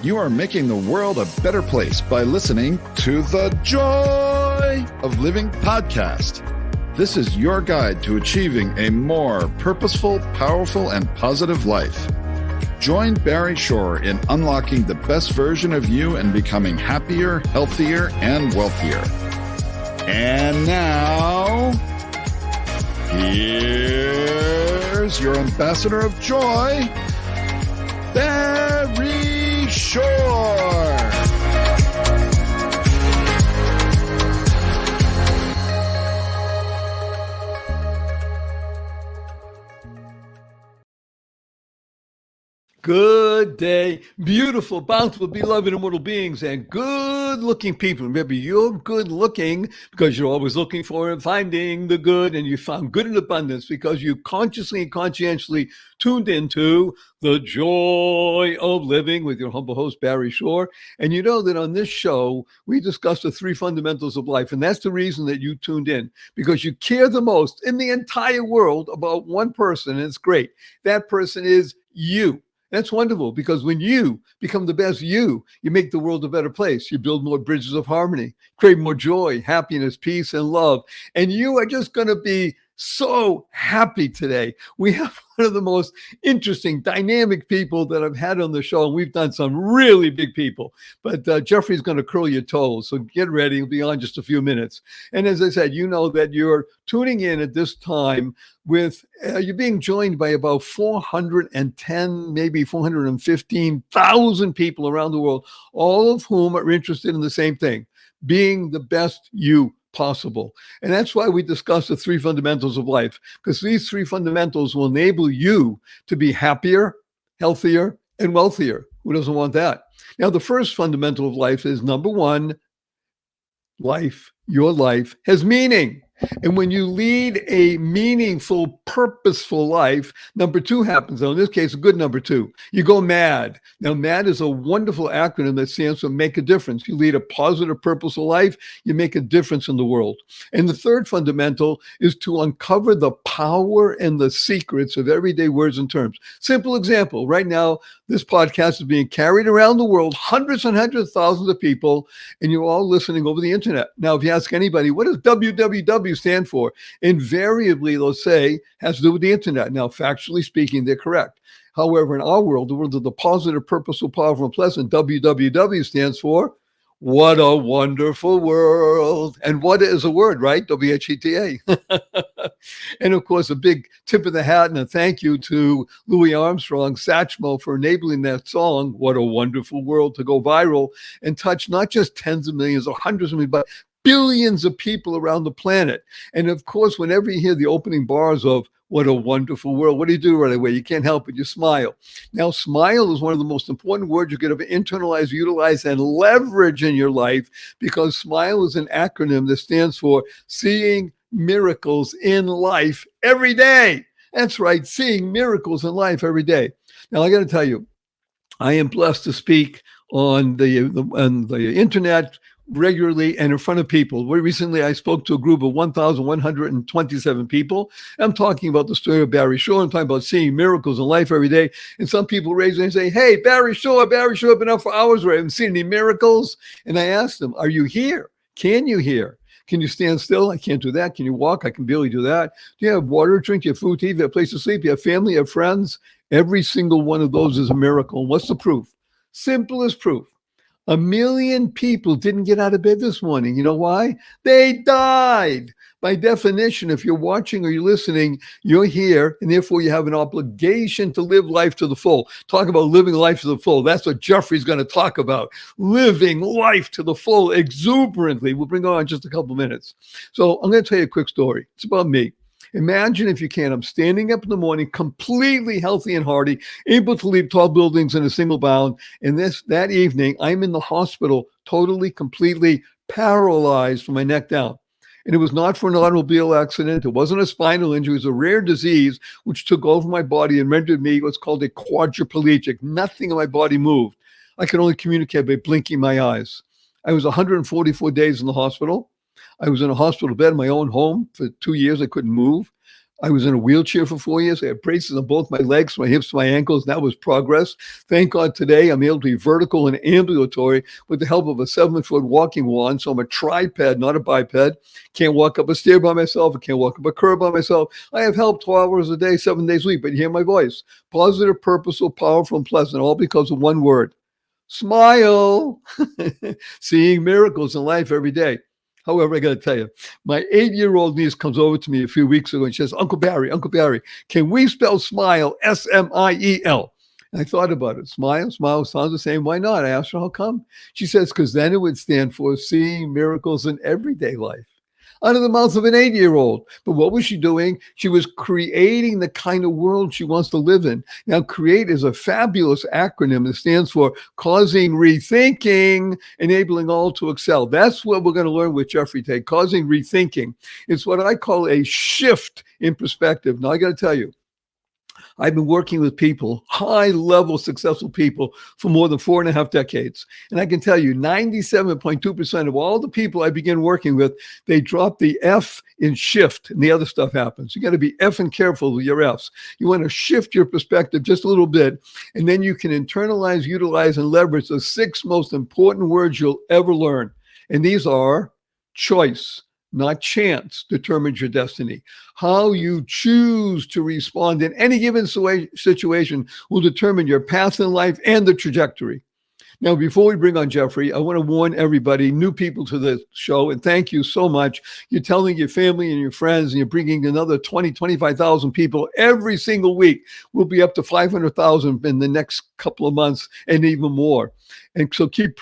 You are making the world a better place by listening to the Joy of Living podcast. This is your guide to achieving a more purposeful, powerful, and positive life. Join Barry Shore in unlocking the best version of you and becoming happier, healthier, and wealthier. And now, here's your ambassador of joy, Barry Shore. Good day, beautiful, bountiful, beloved, immortal beings, and good-looking people. Remember, you're good-looking because you're always looking for and finding the good, and you found good in abundance because you consciously and conscientiously tuned into the Joy of Living with your humble host, Barry Shore. And you know that on this show, we discuss the three fundamentals of life, and that's the reason that you tuned in, because you care the most in the entire world about one person, and it's great. That person is you. That's wonderful, because when you become the best you make the world a better place. You build more bridges of harmony, create more joy, happiness, peace, and love. And you are just going to be so happy today. We have one of the most interesting, dynamic people that I've had on the show. We've done some really big people, but Jeffrey's going to curl your toes. So get ready. He'll be on just a few minutes. And as I said, you know that you're tuning in at this time with, you're being joined by about 410, maybe 415,000 people around the world, all of whom are interested in the same thing, being the best you possible. And that's why we discuss the three fundamentals of life, because these three fundamentals will enable you to be happier, healthier, and wealthier. Who doesn't want that? Now, the first fundamental of life is, number one, your life has meaning. And when you lead a meaningful, purposeful life, number two happens. Now, in this case, a good number two. You go MAD. Now, MAD is a wonderful acronym that stands for make a difference. You lead a positive, purposeful life, you make a difference in the world. And the third fundamental is to uncover the power and the secrets of everyday words and terms. Simple example. Right now, this podcast is being carried around the world, hundreds and hundreds of thousands of people, and you're all listening over the internet. Now, if you ask anybody, what does www stand for? Invariably, they'll say has to do with the internet. Now, factually speaking, they're correct. However, in our world, the world of the positive, purposeful, powerful, and pleasant, www stands for what a wonderful world. And what is a word, right? WHETA. And of course, a big tip of the hat and a thank you to Louis Armstrong, Satchmo, for enabling that song, What a Wonderful World, to go viral and touch not just tens of millions or hundreds of millions, but billions of people around the planet. And of course, whenever you hear the opening bars of what a wonderful world, what do you do right away? You can't help it. You smile. Now, smile is one of the most important words you could ever internalize, utilize, and leverage in your life, because smile is an acronym that stands for seeing miracles in life every day. That's right, seeing miracles in life every day. Now, I got to tell you, I am blessed to speak on the internet regularly and in front of people. Very recently, I spoke to a group of 1,127 people. I'm talking about the story of Barry Shore. I'm talking about seeing miracles in life every day. And some people raise their hand and say, hey, Barry Shore, I've been up for hours already. I haven't seen any miracles. And I asked them, are you here? Can you hear? Can you stand still? I can't do that. Can you walk? I can barely do that. Do you have water to drink? Do you have food to eat? Do you have a place to sleep? Do you have family? Do you have friends? Every single one of those is a miracle. What's the proof? Simple as proof. 1 million people didn't get out of bed this morning. You know why? They died. By definition, if you're watching or you're listening, you're here, and therefore you have an obligation to live life to the full. Talk about living life to the full. That's what Jeffrey's going to talk about. Living life to the full exuberantly. We'll bring on in just a couple minutes. So I'm going to tell you a quick story. It's about me. Imagine, if you can, I'm standing up in the morning, completely healthy and hearty, able to leap tall buildings in a single bound. And that evening, I'm in the hospital, totally, completely paralyzed from my neck down. And it was not for an automobile accident. It wasn't a spinal injury. It was a rare disease which took over my body and rendered me what's called a quadriplegic. Nothing in my body moved. I could only communicate by blinking my eyes. I was 144 days in the hospital. I was in a hospital bed in my own home for 2 years. I couldn't move. I was in a wheelchair for 4 years. I had braces on both my legs, my hips, my ankles. That was progress. Thank God today I'm able to be vertical and ambulatory with the help of a 7-foot walking wand. So I'm a triped, not a biped. Can't walk up a stair by myself. I can't walk up a curb by myself. I have help 12 hours a day, 7 days a week, but you hear my voice. Positive, purposeful, powerful, and pleasant, all because of one word. Smile. Seeing miracles in life every day. However, I got to tell you, my 8-year-old niece comes over to me a few weeks ago and she says, Uncle Barry, can we spell smile S-M-I-E-L? And I thought about it. Smile sounds the same. Why not? I asked her, how come? She says, because then it would stand for seeing miracles in everyday life. Out of the mouth of an 8-year-old. But what was she doing? She was creating the kind of world she wants to live in. Now, CREATE is a fabulous acronym that stands for causing rethinking, enabling all to excel. That's what we're going to learn with Jeffrey today, causing rethinking. It's what I call a shift in perspective. Now, I got to tell you, I've been working with people, high-level successful people, for more than 4.5 decades. And I can tell you 97.2% of all the people I begin working with, they drop the F in shift and the other stuff happens. You got to be effing careful with your Fs. You want to shift your perspective just a little bit, and then you can internalize, utilize, and leverage the 6 most important words you'll ever learn. And these are choice. Not chance determines your destiny. How you choose to respond in any given situation will determine your path in life and the trajectory. Now, before we bring on Jeffrey, I want to warn everybody, new people to the show, and thank you so much. You're telling your family and your friends, and you're bringing another 20, 25,000 people every single week. We'll be up to 500,000 in the next couple of months and even more. And so keep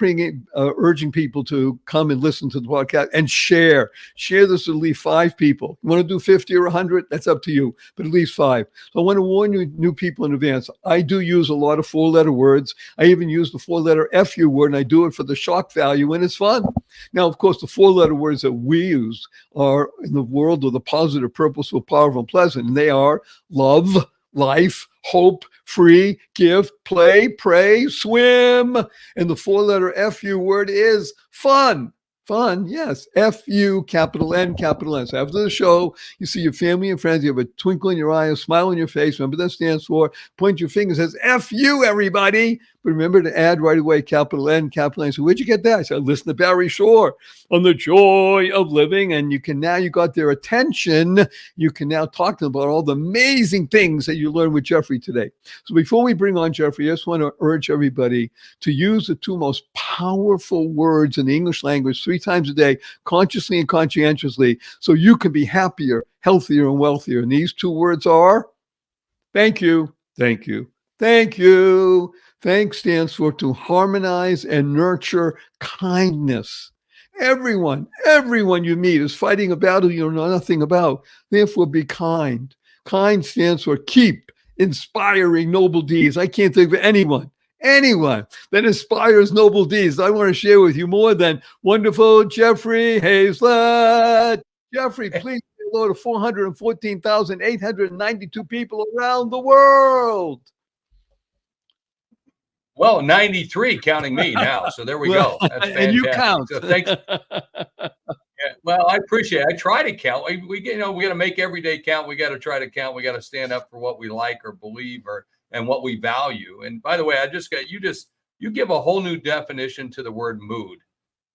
urging people to come and listen to the podcast and share. Share this with at least 5 people. You want to do 50 or 100? That's up to you, but at least 5. So I want to warn you, new people, in advance. I do use a lot of 4-letter words. I even use the 4-letter FU word, and I do it for the shock value, and it's fun. Now, of course, the 4-letter words that we use are in the world of the positive, purposeful, powerful, and pleasant, and they are love, life, hope, free, gift, play, pray, swim. And the 4-letter FU word is fun. Fun, yes. F-U, capital N, capital S. After the show, you see your family and friends. You have a twinkle in your eye, a smile on your face. Remember that stands for. Point your finger, says F-U, everybody. But remember to add right away capital N, capital N. So where'd you get that? I said, listen to Barry Shore on the joy of living. And you got their attention. You can now talk to them about all the amazing things that you learned with Jeffrey today. So before we bring on Jeffrey, I just want to urge everybody to use the 2 most powerful words in the English language 3 times a day, consciously and conscientiously, so you can be happier, healthier, and wealthier. And these 2 words are thank you, thank you, thank you. Thank stands for to harmonize and nurture kindness. Everyone you meet is fighting a battle you know nothing about. Therefore, be kind. Kind stands for keep inspiring noble deeds. I can't think of anyone that inspires noble deeds. I want to share with you more than wonderful Jeffrey Hayzlett. Jeffrey, please say hello to 414,892 people around the world. Well, 93 counting me now. So there we go. That's fantastic. And you count. So thanks. Yeah, well, I appreciate it. I try to count. We got to make every day count. We got to try to count. We got to stand up for what we like or believe and what we value. And by the way, you give a whole new definition to the word mood.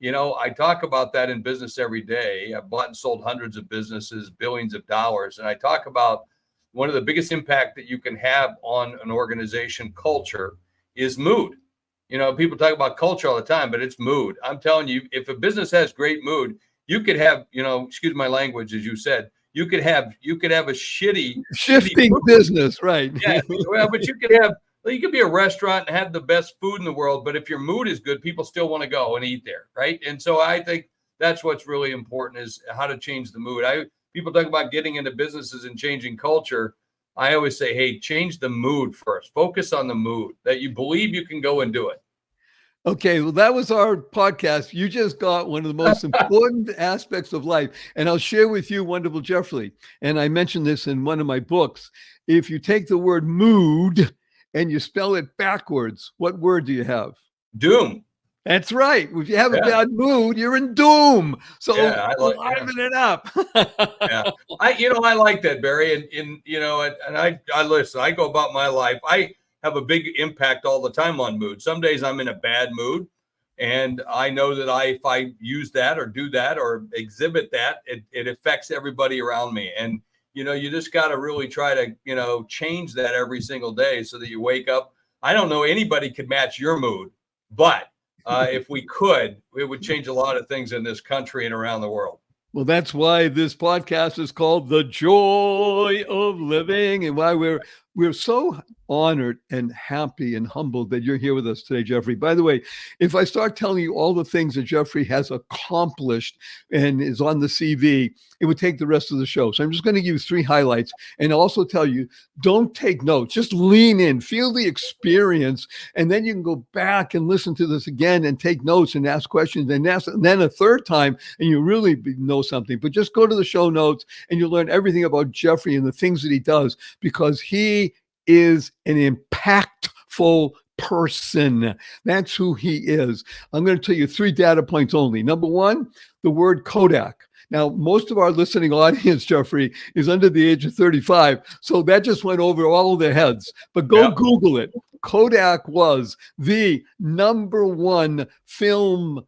I talk about that in business every day. I've bought and sold hundreds of businesses, billions of dollars. And I talk about one of the biggest impact that you can have on an organization culture is mood. People talk about culture all the time, but it's mood. I'm telling you, if a business has great mood, you could have, excuse my language, as you said, you could have a shifting business, right? Yeah. Well, but you could be a restaurant and have the best food in the world, but if your mood is good, people still want to go and eat there, right? And so I think that's what's really important is how to change the mood. People talk about getting into businesses and changing culture. I always say, hey, change the mood first. Focus on the mood that you believe you can go and do it. Okay, well, that was our podcast. You just got one of the most important aspects of life. And I'll share with you, wonderful Jeffrey, and I mentioned this in one of my books. If you take the word mood and you spell it backwards, what word do you have? Doom. That's right. If you have a Yeah. bad mood, you're in doom. So Yeah. I like, yeah. liven it up. Yeah. I like that, Barry. And I listen, I go about my life. I have a big impact all the time on mood. Some days I'm in a bad mood. And I know that if I use that or do that or exhibit that, it affects everybody around me. And, you just got to really try to, change that every single day so that you wake up. I don't know anybody could match your mood, but if we could, it would change a lot of things in this country and around the world. Well, that's why this podcast is called The Joy of Living, and why we're so honored and happy and humbled that you're here with us today, Jeffrey. By the way, if I start telling you all the things that Jeffrey has accomplished and is on the CV, it would take the rest of the show. So I'm just going to give you 3 highlights and also tell you, don't take notes, just lean in, feel the experience, and then you can go back and listen to this again and take notes and ask questions and then a third time, and you really know something. But just go to the show notes and you'll learn everything about Jeffrey and the things that he does, because he is an impactful person. That's who he is. I'm going to tell you 3 data points only. Number 1, the word Kodak. Now, most of our listening audience, Jeffrey, is under the age of 35. So that just went over all of their heads. But go Google it. Kodak was the number 1 film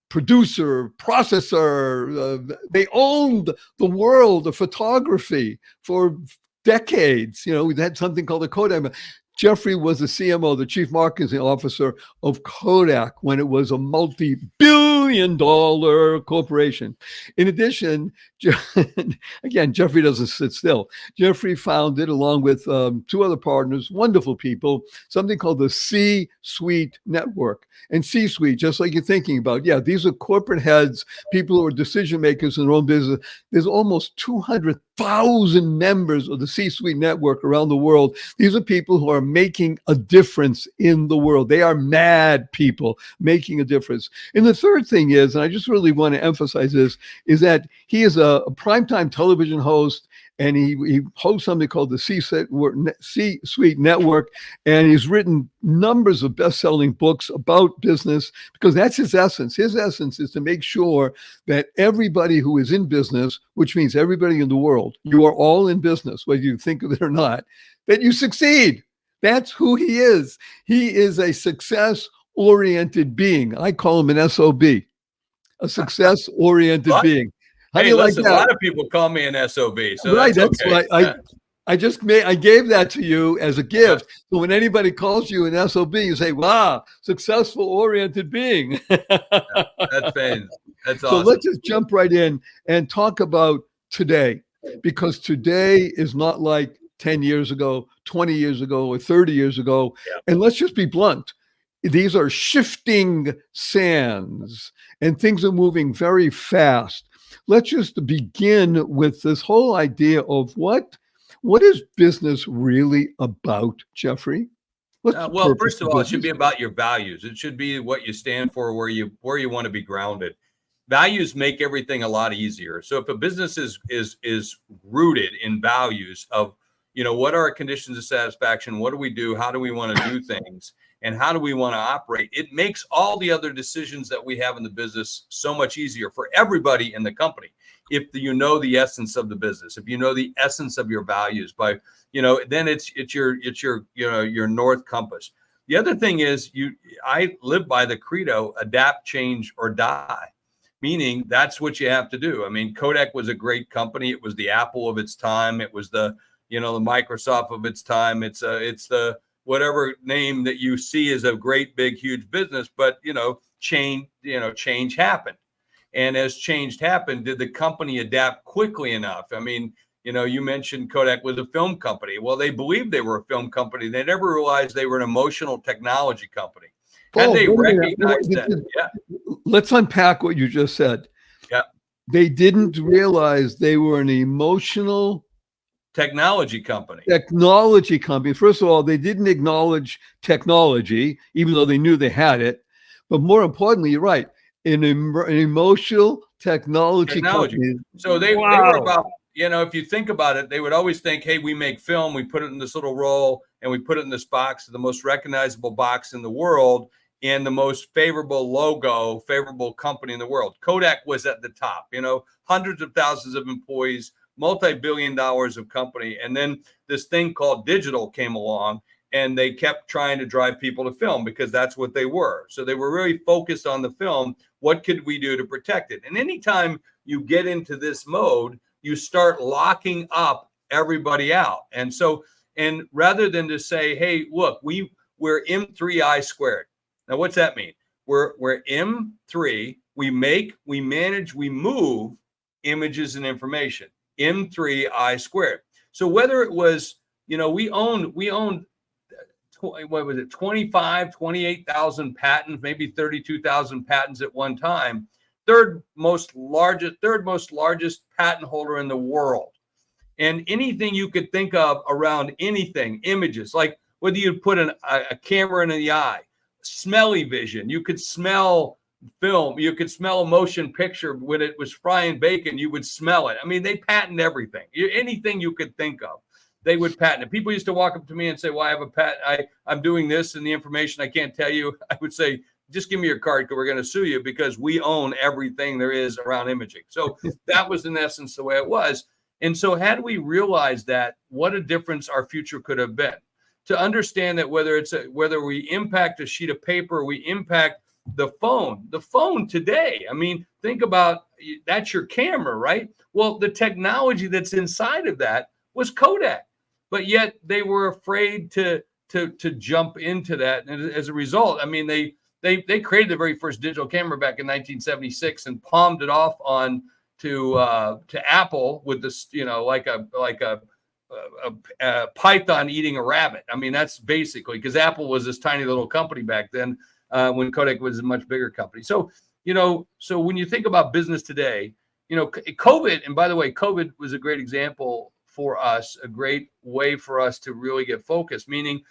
producer, processor. They owned the world of photography for decades. We had something called a Kodak. Jeffrey was the CMO, the chief marketing officer of Kodak, when it was a multi-billion-dollar corporation. In addition, again, Jeffrey doesn't sit still. Jeffrey founded, along with 2 other partners, wonderful people, something called the C-Suite Network. And C-Suite, just like you're thinking about, these are corporate heads, people who are decision makers in their own business. There's almost 200,000 members of the C-Suite Network around the world. These are people who are making a difference in the world. They are mad people making a difference. And the third thing is, and I just really want to emphasize this, is that he is a primetime television host, and he hosts something called the C-Suite Network, and he's written numbers of best-selling books about business, because that's his essence. His essence is to make sure that everybody who is in business, which means everybody in the world, you are all in business, whether you think of it or not, that you succeed. That's who he is. He is a success-oriented being. I call him an SOB, a success-oriented being. How do you like that? A lot of people call me an SOB, so right. that's okay. Why I gave that to you as a gift. So when anybody calls you an SOB, you say, "Wow, successful-oriented being." That's awesome. So let's just jump right in and talk about today, because today is not like 10 years ago, 20 years ago, or 30 years ago. And let's just be blunt. These are shifting sands and things are moving very fast. Let's just begin with this whole idea of what is business really about, Jeffrey? Well, first of all, it should be about your values. It should be what you stand for, where you want to be grounded. Values make everything a lot easier. So if a business is rooted in values of, what are our conditions of satisfaction? What do we do? How do we want to do things? And how do we want to operate? It makes all the other decisions that we have in the business so much easier for everybody in the company. If you know the essence of the business, if you know the essence of your values, then it's your north compass. The other thing is I live by the credo: adapt, change, or die. Meaning that's what you have to do. I mean, Kodak was a great company. It was the Apple of its time. It was the Microsoft of its time. It's the whatever name that you see is a great, big, huge business, but change happened. And as change happened, did the company adapt quickly enough? I mean, you mentioned Kodak was a film company. Well, they believed they were a film company. They never realized they were an emotional technology company. Had they recognized that? Let's unpack what you just said. Yeah. They didn't realize they were an emotional technology company. First of all, they didn't acknowledge technology, even though they knew they had it. But more importantly, you're right, an emotional technology company. So they were about, if you think about it, they would always think, hey, we make film, we put it in this little roll, and we put it in this box, the most recognizable box in the world. and the most favorable logo, favorable company in the world. Kodak was at the top, hundreds of thousands of employees, multi-billion dollars of company. And then this thing called digital came along, and they kept trying to drive people to film because that's what they were. So they were really focused on the film. What could we do to protect it? And anytime you get into this mode, you start locking up everybody out. And rather than to say, hey, look, we're M3I squared. Now, what's that mean? We're M3. We make, we manage, we move images and information. M3I squared. So whether it was, we owned what was it, 28,000 patents, maybe 32,000 patents at one time. Third most largest patent holder in the world. And anything you could think of around anything, images, like whether you put a camera in the eye, smelly vision, you could smell film, you could smell a motion picture when it was frying bacon, you would smell it. I mean, they patent everything, anything you could think of. They would patent it. People used to walk up to me and say, well, I have a patent. I'm doing this and the information I can't tell you. I would say, just give me your card because we're going to sue you because we own everything there is around imaging. So that was in essence the way it was. And so had we realized that, what a difference our future could have been. To understand that whether we impact a sheet of paper, we impact the phone today. I mean, think about that's your camera, right? Well, the technology that's inside of that was Kodak. But yet they were afraid to jump into that, and as a result, I mean, they created the very first digital camera back in 1976 and palmed it off on to Apple with this, like a python eating a rabbit. I mean, that's basically because Apple was this tiny little company back then when Kodak was a much bigger company. So so when you think about business today, COVID, and by the way, COVID was a great example for us, a great way for us to really get focused, meaning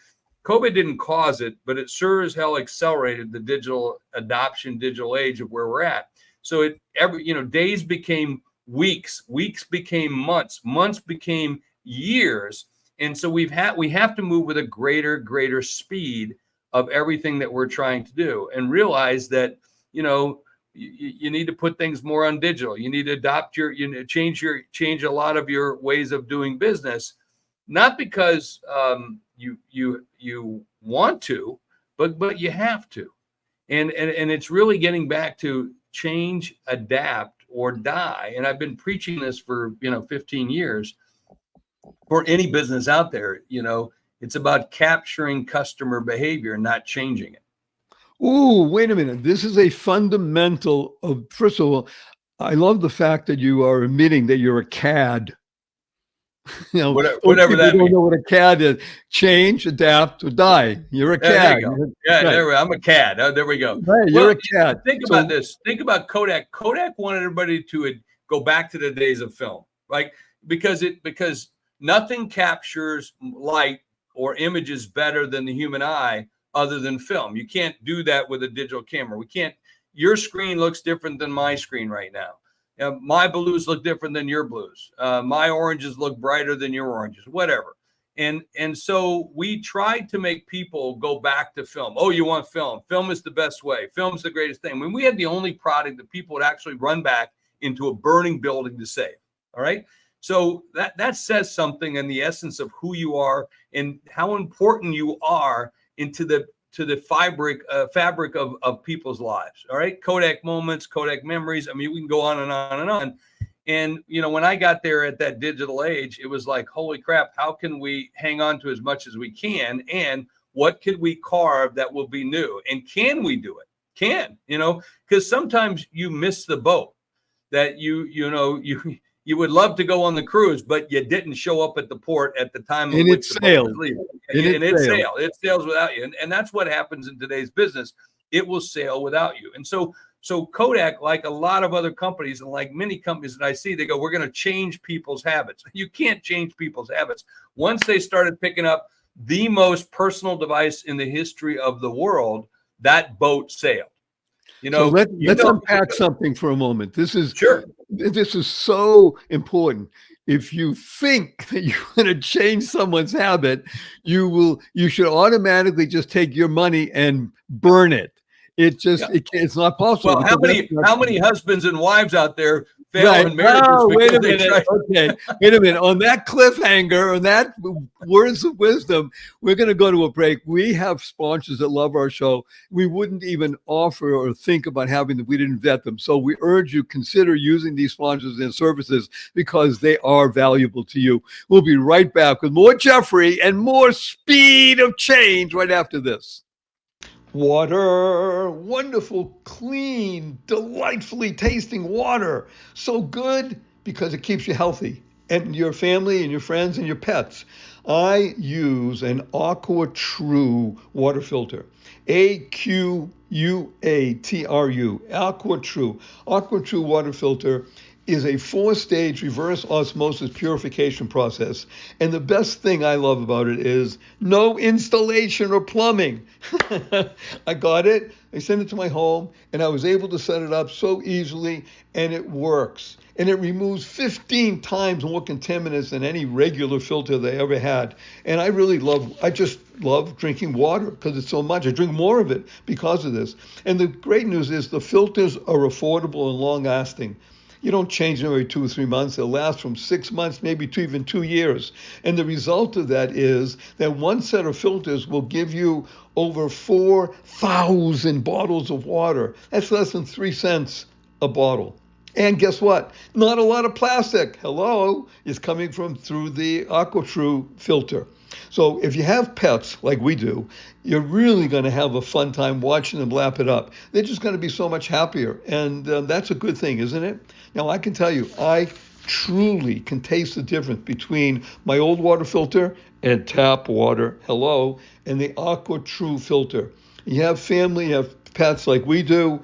COVID didn't cause it, but it sure as hell accelerated the digital adoption, digital age of where we're at. So days became weeks, weeks became months, months became years. And so we have to move with a greater speed of everything that we're trying to do, and realize that, you need to put things more on digital. You need to adopt change a lot of your ways of doing business, not because you want to, but you have to. And it's really getting back to change, adapt, or die. And I've been preaching this for 15 years. For any business out there, it's about capturing customer behavior, not changing it. Oh, wait a minute. This is a fundamental of, first of all, I love the fact that you are admitting that you're a CAD. Whatever that means. Don't know what a CAD is. Change, adapt, or die. You're a CAD. Right. I'm a CAD. Oh, there we go. Right, you're a CAD. Think about this. Think about Kodak. Kodak wanted everybody to go back to the days of film, right? Because nothing captures light or images better than the human eye other than film. You can't do that with a digital camera. Your screen looks different than my screen right now. My blues look different than your blues. My oranges look brighter than your oranges, whatever. And so we tried to make people go back to film. Oh, you want film? Film is the best way. Film's the greatest thing. When we had the only product that people would actually run back into a burning building to save. All right. So that says something in the essence of who you are and how important you are into the fabric of people's lives. All right. Kodak moments, Kodak memories. I mean, we can go on and on and on. And, when I got there at that digital age, it was like, holy crap, how can we hang on to as much as we can? And what could we carve that will be new? And can we do it? Because sometimes you miss the boat that you would love to go on the cruise, but you didn't show up at the port at the time. And it sailed. It sails without you. And that's what happens in today's business. It will sail without you. And so Kodak, like a lot of other companies and like many companies that I see, they go, we're going to change people's habits. You can't change people's habits. Once they started picking up the most personal device in the history of the world, that boat sailed. So let's unpack something for a moment. This is so important. If you think that you're going to change someone's habit, you should automatically just take your money and burn it. It's not possible. Well, how many husbands and wives out there fail Right. in marriages? Oh, wait a minute. Try- Okay. Wait a minute. On that cliffhanger, on that words of wisdom, we're going to go to a break. We have sponsors that love our show. We wouldn't even offer or think about having them. We didn't vet them. So we urge you, consider using these sponsors and services because they are valuable to you. We'll be right back with more Jeffrey and more speed of change right after this. Water, wonderful, clean, delightfully tasting water. So good because it keeps you healthy and your family and your friends and your pets. I use an Aqua True water filter. AQUATRU, Aqua True. Aqua True water filter is a 4-stage reverse osmosis purification process. And the best thing I love about it is no installation or plumbing. I got it, I sent it to my home, and I was able to set it up so easily, and it works. And it removes 15 times more contaminants than any regular filter they ever had. And I just love drinking water because it's so much. I drink more of it because of this. And the great news is the filters are affordable and long-lasting. You don't change them every 2 or 3 months. They'll last from 6 months, maybe to even 2 years. And the result of that is that one set of filters will give you over 4,000 bottles of water. That's less than 3 cents a bottle. And guess what? Not a lot of plastic. Hello, is coming through the AquaTrue filter. So if you have pets like we do, you're really going to have a fun time watching them lap it up. They're just going to be so much happier. And that's a good thing, isn't it? Now, I can tell you, I truly can taste the difference between my old water filter and tap water, hello, and the AquaTrue filter. You have family, you have pets like we do,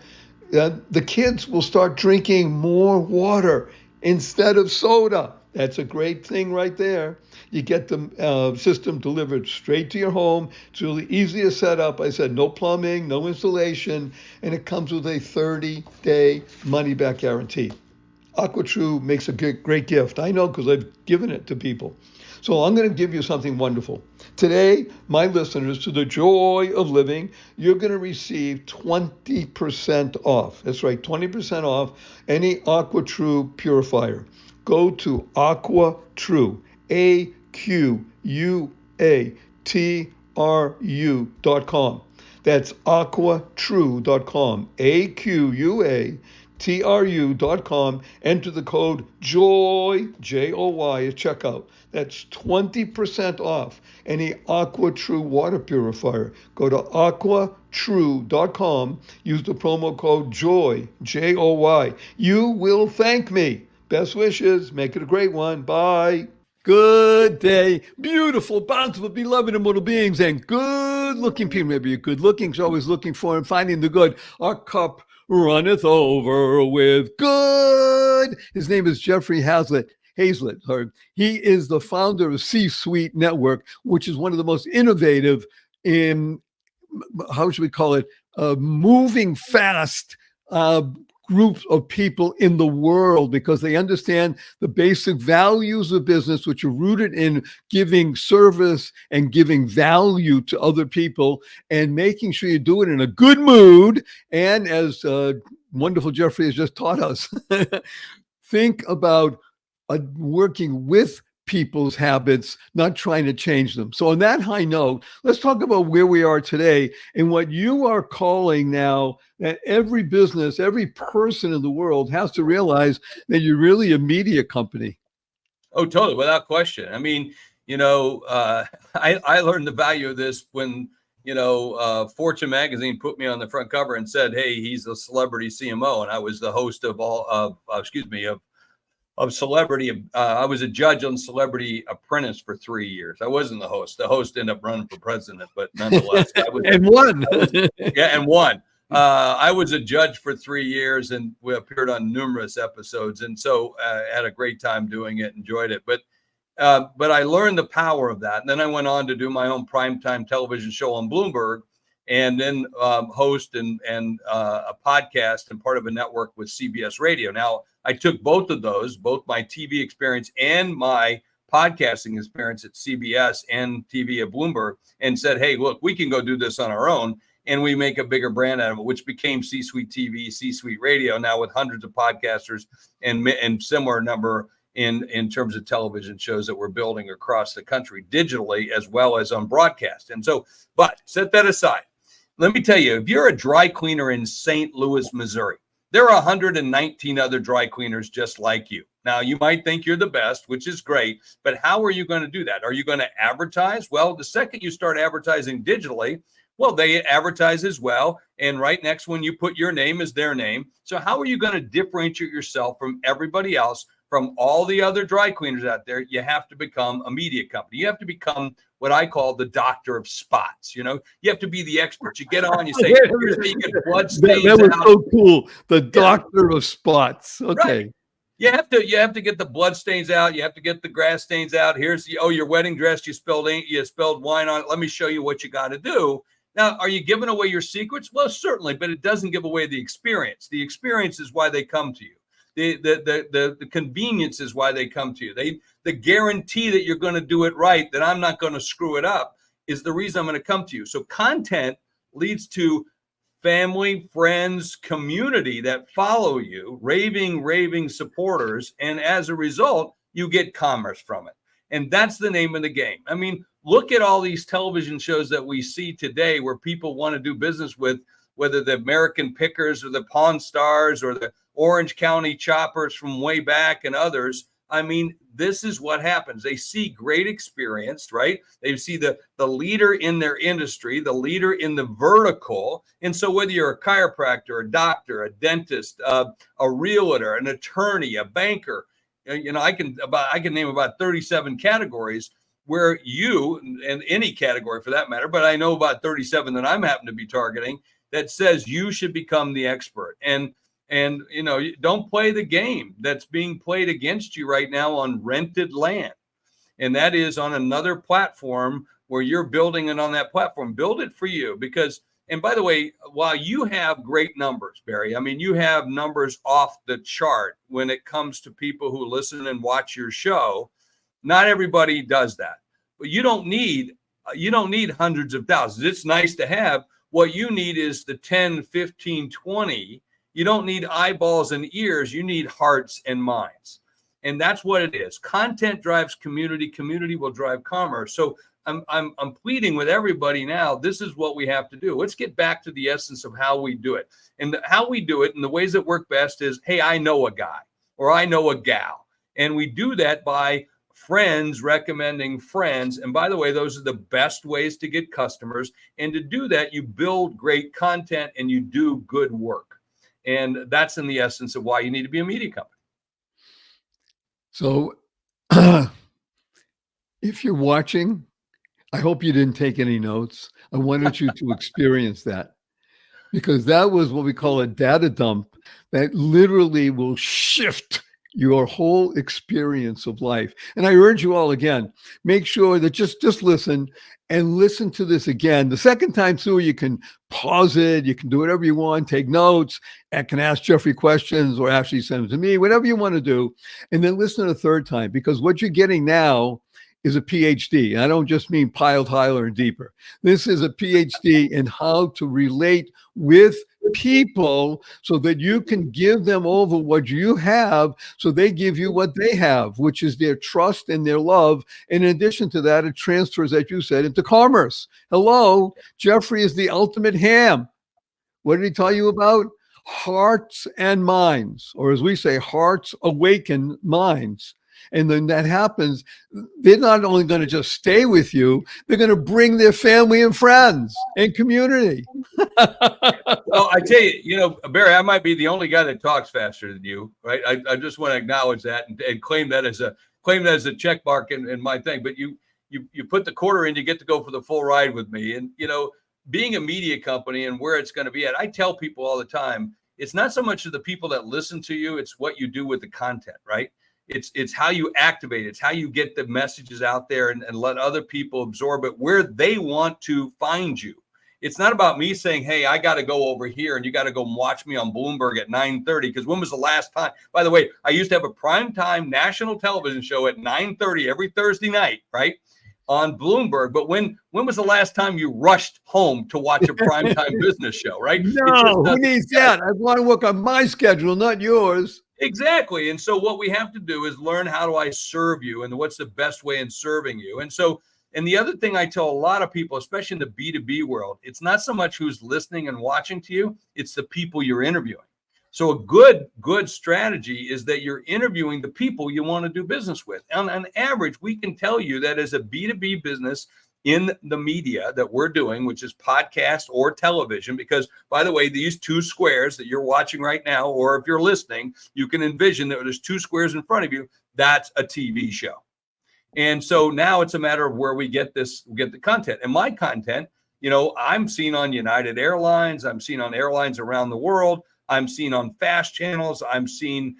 the kids will start drinking more water instead of soda. That's a great thing right there. You get the system delivered straight to your home. It's really easy to set up. I said no plumbing, no installation, and it comes with a 30-day money-back guarantee. AquaTrue makes a great gift. I know because I've given it to people. So I'm going to give you something wonderful. Today, my listeners, to the joy of living, you're going to receive 20% off. That's right, 20% off any AquaTrue purifier. Go to AquaTrue, AQUATRU.com. That's aquatrue.com, AQUATRU.com. Enter the code JOY, J-O-Y, at checkout. That's 20% off any AquaTrue water purifier. Go to aquatrue.com. Use the promo code JOY, J-O-Y. You will thank me. Best wishes. Make it a great one. Bye. Good day, beautiful, bountiful, beloved immortal beings, and good-looking people. Maybe you're good-looking, so always looking for and finding the good. Our cup runneth over with good. His name is Jeffrey Hayzlett. He is the founder of C-Suite Network, which is one of the most innovative in, how should we call it, moving fast groups of people in the world, because they understand the basic values of business, which are rooted in giving service and giving value to other people and making sure you do it in a good mood. And as wonderful Jeffrey has just taught us, think about working with people's habits, not trying to change them. So on that high note, let's talk about where we are today and what you are calling now that every business, every person in the world has to realize that you're really a media company. Oh, totally, without question. I mean, I learned the value of this when, Fortune magazine put me on the front cover and said, hey, he's a celebrity CMO. And I was the host of Celebrity. I was a judge on Celebrity Apprentice for 3 years. I wasn't the host. The host ended up running for president, but nonetheless, and won. And won. I was a judge for 3 years, and we appeared on numerous episodes, and so had a great time doing it. Enjoyed it, but I learned the power of that. And then I went on to do my own primetime television show on Bloomberg, and then host and a podcast and part of a network with CBS Radio. Now, I took both of those, both my TV experience and my podcasting experience at CBS and TV at Bloomberg, and said, hey, look, we can go do this on our own. and we make a bigger brand out of it, which became C-Suite TV, C-Suite Radio, now with hundreds of podcasters and similar number in terms of television shows that we're building across the country digitally as well as on broadcast. And so, but set that aside. Let me tell you, if you're a dry cleaner in St. Louis, Missouri, there are 119 other dry cleaners just like you. Now, you might think you're the best, which is great, but how are you going to do that? Are you going to advertise? Well, the second you start advertising digitally, well, they advertise as well. And right next, when you put your name is their name. So how are you going to differentiate yourself from everybody else, from all the other dry cleaners out there? You have to become a media company. You have to become what I call the doctor of spots. You know, you have to be the expert. You get on, you say, here's how you get blood stains that was out. so cool. The doctor of spots. Okay. Right. You have to get the blood stains out. You have to get the grass stains out. Here's your wedding dress. You spilled wine on it. Let me show you what you got to do. Now, are you giving away your secrets? Well, certainly, but it doesn't give away the experience. The experience is why they come to you. The convenience is why they come to you. The guarantee that you're going to do it right, that I'm not going to screw it up, is the reason I'm going to come to you. So content leads to family, friends, community that follow you, raving supporters. And as a result, you get commerce from it. And that's the name of the game. I mean, look at all these television shows that we see today where people want to do business with, whether the American Pickers or the Pawn Stars or the Orange County Choppers from way back and others. I mean, this is what happens. They see great experience, right? They see the leader in their industry, the leader in the vertical. And so whether you're a chiropractor, a doctor, a dentist, a realtor, an attorney, a banker, you know, I can name about 37 categories where you, and any category for that matter, but I know about 37 that I'm happen to be targeting, that says you should become the expert. And you know, don't play the game that's being played against you right now on rented land. And that is on another platform where you're building it on that platform. Build it for you. Because, and by the way, while you have great numbers, Barry, I mean, you have numbers off the chart when it comes to people who listen and watch your show. Not everybody does that. But you don't need hundreds of thousands. It's nice to have. What you need is the 10, 15, 20. You don't need eyeballs and ears. You need hearts and minds. And that's what it is. Content drives community. Community will drive commerce. So I'm pleading with everybody now. This is what we have to do. Let's get back to the essence of how we do it. And how we do it and the ways that work best is, hey, I know a guy or I know a gal. And we do that by friends recommending friends. And by the way, those are the best ways to get customers. And to do that, you build great content and you do good work. And that's in the essence of why you need to be a media company. So if you're watching, I hope you didn't take any notes. I wanted you to experience that, because that was what we call a data dump that literally will shift your whole experience of life. And I urge you all again, make sure that just listen and listen to this again. The second time through, you can pause it. You can do whatever you want, take notes, and can ask Jeffrey questions or actually send them to me, whatever you want to do. And then listen a third time, because what you're getting now is a PhD. I don't just mean piled higher and deeper. This is a PhD in how to relate with people so that you can give them over what you have, so they give you what they have, which is their trust and their love. And in addition to that, it transfers, as you said, into commerce. Hello, Jeffrey is the ultimate ham. What did he tell you about? Hearts and minds, or as we say, hearts awaken minds. And then that happens, they're not only going to just stay with you, they're going to bring their family and friends and community. Well, I tell you, you know, Barry, I might be the only guy that talks faster than you, right? I just want to acknowledge that and claim that as a check mark in my thing. But you put the quarter in, you get to go for the full ride with me. And, you know, being a media company and where it's going to be at, I tell people all the time, it's not so much of the people that listen to you, it's what you do with the content, right? It's how you activate. It's how you get the messages out there and let other people absorb it where they want to find you. It's not about me saying, hey, I got to go over here and you got to go watch me on Bloomberg at 9:30. Because when was the last time? By the way, I used to have a primetime national television show at 9:30 every Thursday night, right? on Bloomberg. But when was the last time you rushed home to watch a primetime business show, right? No, who needs that? I want to work on my schedule, not yours. Exactly. And so what we have to do is learn, how do I serve you, and what's the best way in serving you? And the other thing I tell a lot of people, especially in the B2B world, it's not so much who's listening and watching to you, it's the people you're interviewing. So a good strategy is that you're interviewing the people you want to do business with. On average, we can tell you that as a B2B business in the media that we're doing, which is podcast or television, because, by the way, these two squares that you're watching right now, or if you're listening, you can envision that there's two squares in front of you. That's a TV show. And so now it's a matter of where we get the content. And my content, I'm seen on United Airlines. I'm seen on airlines around the world. I'm seen on fast channels. I'm seen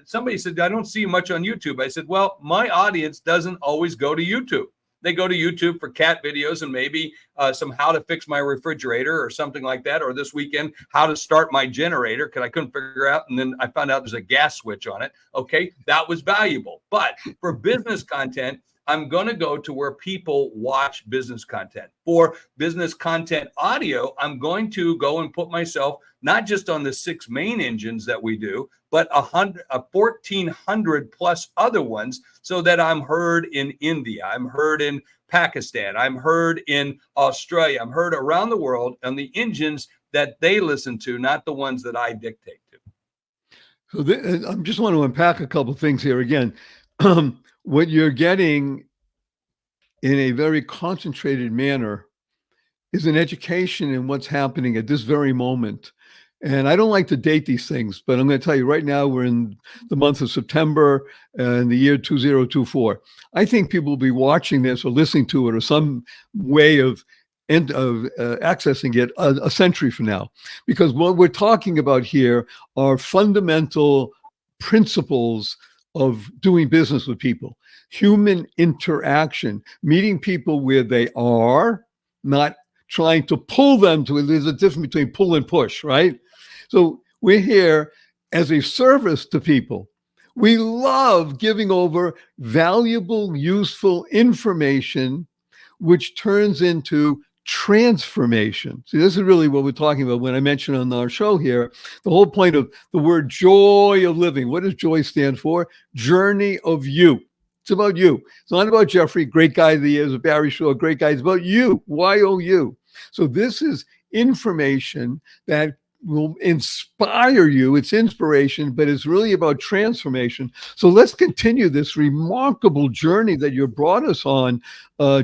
somebody said, I don't see much on YouTube. I said, well, my audience doesn't always go to YouTube. They go to YouTube for cat videos and maybe some how to fix my refrigerator or something like that. Or this weekend, how to start my generator, because I couldn't figure out. And then I found out there's a gas switch on it. Okay, that was valuable. But for business content, I'm going to go to where people watch business content. For business content audio, I'm going to go and put myself not just on the 6 main engines that we do, but 1,400 plus other ones, so that I'm heard in India, I'm heard in Pakistan, I'm heard in Australia, I'm heard around the world on the engines that they listen to, not the ones that I dictate to. So I just want to unpack a couple of things here again. What you're getting in a very concentrated manner is an education in what's happening at this very moment. And I don't like to date these things, but I'm going to tell you right now, we're in the month of September in the year 2024. I think people will be watching this or listening to it or some way of accessing it a century from now. Because what we're talking about here are fundamental principles of doing business with people, human interaction, meeting people where they are, not trying to pull them to it. There's a difference between pull and push, right? So we're here as a service to people. We love giving over valuable, useful information, which turns into transformation. See, this is really what we're talking about when I mentioned on our show here, the whole point of the word joy of living. What does joy stand for? Journey of you. It's about you. It's not about Jeffrey, great guy of the year, Barry Shaw, great guy. It's about you, Y-O-U. So this is information that will inspire you. It's inspiration, but it's really about transformation. So let's continue this remarkable journey that you brought us on,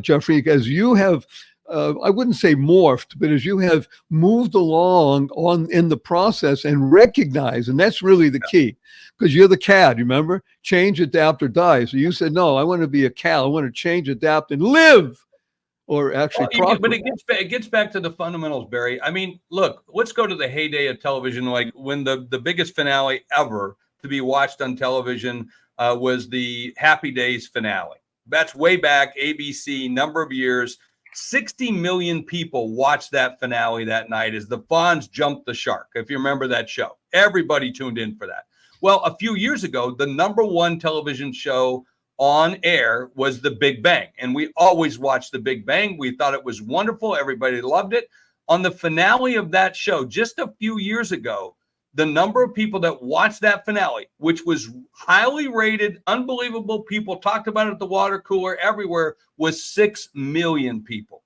Jeffrey, as you have I wouldn't say morphed, but as you have moved along in the process and recognize, and that's really the key, because you're the CAD, remember? Change, adapt, or die. So you said, no, I want to be a CAL. I want to change, adapt, and live, or actually prosper. But it gets back to the fundamentals, Barry. I mean, look, let's go to the heyday of television, like when the biggest finale ever to be watched on television was the Happy Days finale. That's way back, ABC, number of years. 60 million people watched that finale that night as the Fonz jumped the shark. If you remember that show, everybody tuned in for that. Well, a few years ago, the number one television show on air was The Big Bang. And we always watched The Big Bang. We thought it was wonderful. Everybody loved it. On the finale of that show, just a few years ago, the number of people that watched that finale, which was highly rated, unbelievable, people talked about it at the water cooler, everywhere, was 6 million people.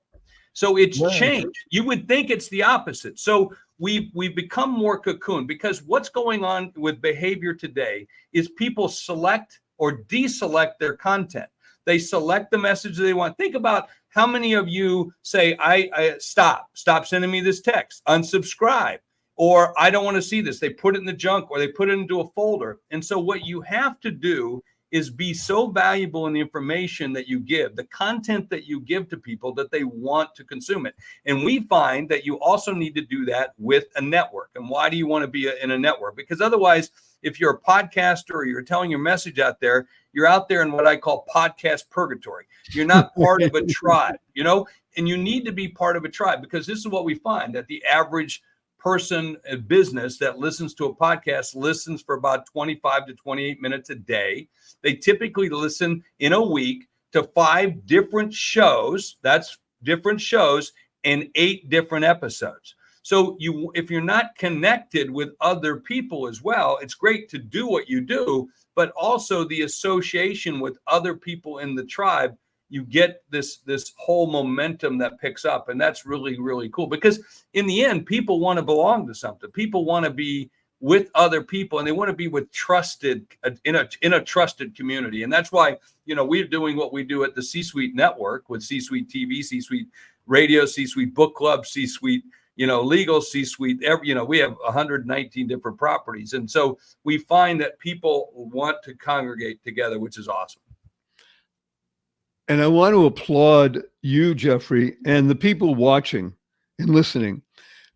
So it's changed. You would think it's the opposite. So we've become more cocoon, because what's going on with behavior today is people select or deselect their content. They select the message they want. Think about how many of you say, I stop sending me this text, unsubscribe, or I don't want to see this. They put it in the junk, or they put it into a folder. And so what you have to do is be so valuable in the information that you give, the content that you give to people, that they want to consume it. And we find that you also need to do that with a network. And why do you want to be in a network? Because otherwise, if you're a podcaster or you're telling your message out there, you're out there in what I call podcast purgatory. You're not part of a tribe, and you need to be part of a tribe, because this is what we find, that the average person, a business that listens to a podcast listens for about 25 to 28 minutes a day. They typically listen in a week to 5 different shows. That's different shows and 8 different episodes. So if you're not connected with other people as well, it's great to do what you do, but also the association with other people in the tribe, you get this whole momentum that picks up. And that's really, really cool, because in the end, people want to belong to something. People want to be with other people, and they want to be with in a trusted community. And that's why, we're doing what we do at the C-Suite Network with C-Suite TV, C-Suite Radio, C-Suite Book Club, C-Suite, legal, C-Suite, we have 119 different properties. And so we find that people want to congregate together, which is awesome. And I want to applaud you, Jeffrey, and the people watching and listening,